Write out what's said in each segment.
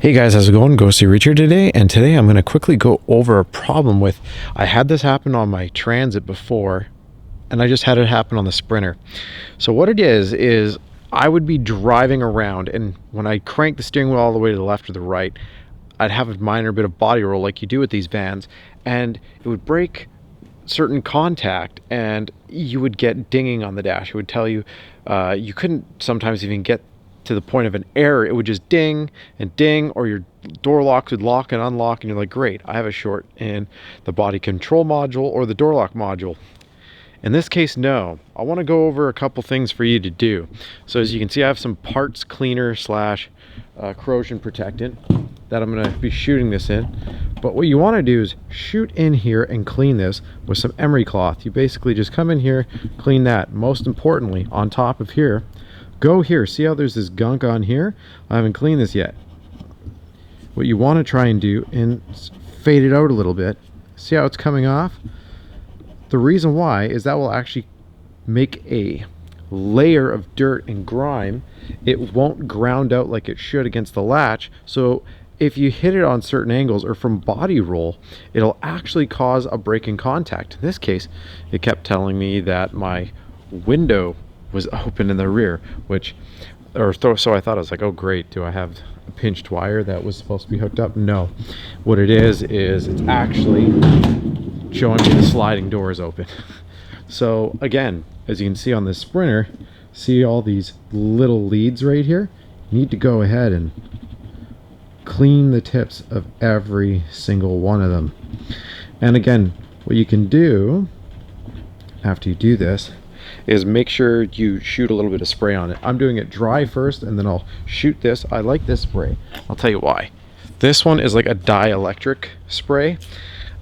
Hey guys, how's it going? Ghosty Reacher today, and today I'm going to quickly go over a problem with, I had this happen on my Transit before, and I just had it happen on the Sprinter. So what it is I would be driving around, and when I crank the steering wheel all the way to the left or the right, I'd have a minor bit of body roll like you do with these vans, and it would break certain contact, and you would get dinging on the dash. It would tell you, you couldn't sometimes even get to the point of an error. It would just ding and ding, or your door locks would lock and unlock, and you're like, great, I have a short in the body control module or the door lock module. In this case, no. I want to go over a couple things for you to do. So as you can see, I have some parts cleaner slash corrosion protectant that I'm going to be shooting this in. But what you want to do is shoot in here and clean this with some emery cloth. You basically just come in here, clean that. Most importantly, on top of here, go here. See how there's this gunk on here? I haven't cleaned this yet. What you want to try and do is fade it out a little bit. See how it's coming off? The reason why is that will actually make a layer of dirt and grime. It won't ground out like it should against the latch. So if you hit it on certain angles or from body roll, it'll actually cause a break in contact. In this case, it kept telling me that my window was open in the rear, so I thought, I was like, oh great, do I have a pinched wire that was supposed to be hooked up? No. What it is it's actually showing me the sliding door is open. So again, as you can see on this Sprinter, see all these little leads right here? You need to go ahead and clean the tips of every single one of them. And again, what you can do after you do this is make sure you shoot a little bit of spray on it. I'm doing it dry first, and then I'll shoot this. I like this spray. I'll tell you why. This one is like a dielectric spray,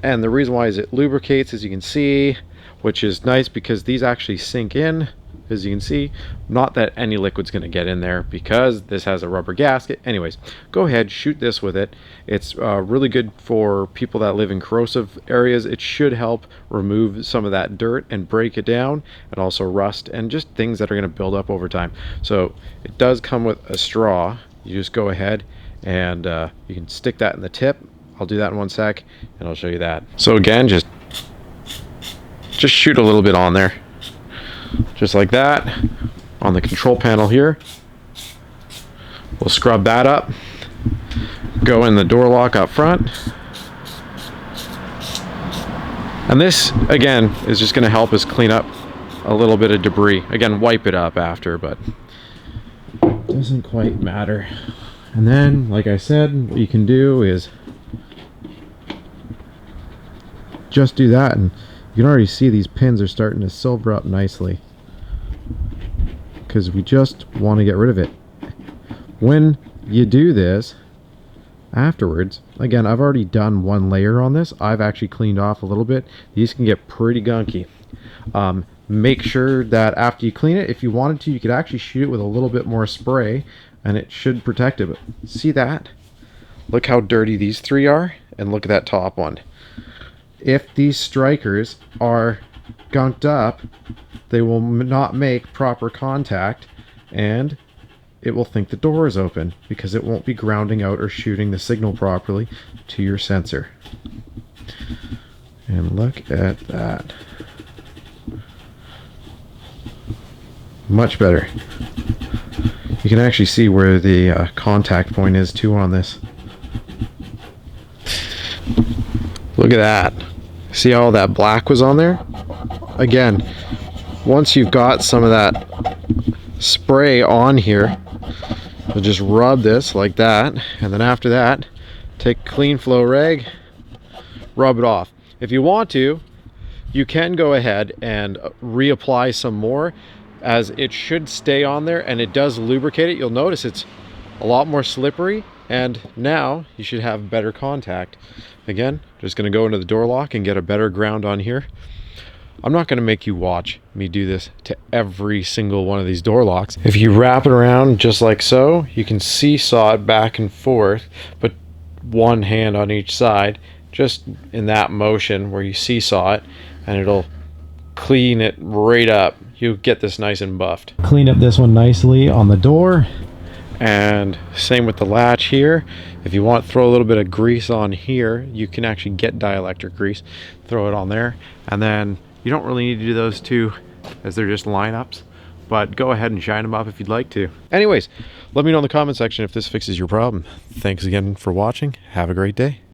and the reason why is it lubricates, as you can see, which is nice because these actually sink in, as you can see. Not that any liquid's going to get in there because this has a rubber gasket. Anyways, go ahead, shoot this with it. It's really good for people that live in corrosive areas. It should help remove some of that dirt and break it down, and also rust and just things that are going to build up over time. So it does come with a straw. You just go ahead and you can stick that in the tip. I'll do that in one sec and I'll show you that. So again, just shoot a little bit on there, just like that, on the control panel here. We'll scrub that up, go in the door lock up front, and this again is just going to help us clean up a little bit of debris. Again, wipe it up after, but it doesn't quite matter. And then, like I said, what you can do is just do that, and you can already see these pins are starting to silver up nicely because we just want to get rid of it. When you do this afterwards, again, I've already done one layer on this. I've actually cleaned off a little bit. These can get pretty gunky. Make sure that after you clean it, if you wanted to, you could actually shoot it with a little bit more spray and it should protect it. But see that? Look how dirty these three are, and look at that top one. If these strikers are gunked up, they will not make proper contact, and it will think the door is open because it won't be grounding out or shooting the signal properly to your sensor. And look at that. Much better. You can actually see where the contact point is too on this. Look at that. See how all that black was on there? Again, once you've got some of that spray on here, you'll just rub this like that, and then after that, take a clean flow rag, rub it off. If you want to, you can go ahead and reapply some more, as it should stay on there, and it does lubricate it. You'll notice it's a lot more slippery, and now you should have better contact. Again, just going to go into the door lock and get a better ground on here. I'm not going to make you watch me do this to every single one of these door locks. If you wrap it around just like so, you can seesaw it back and forth, but one hand on each side, just in that motion where you seesaw it, and it'll clean it right up. You get this nice and buffed. Clean up this one nicely on the door, And same with the latch here. If you want to throw a little bit of grease on here, you can actually get dielectric grease, throw it on there. And then you don't really need to do those two as they're just lineups, but go ahead and shine them up if you'd like to. Anyways, let me know in the comment section if this fixes your problem. Thanks again for watching. Have a great day.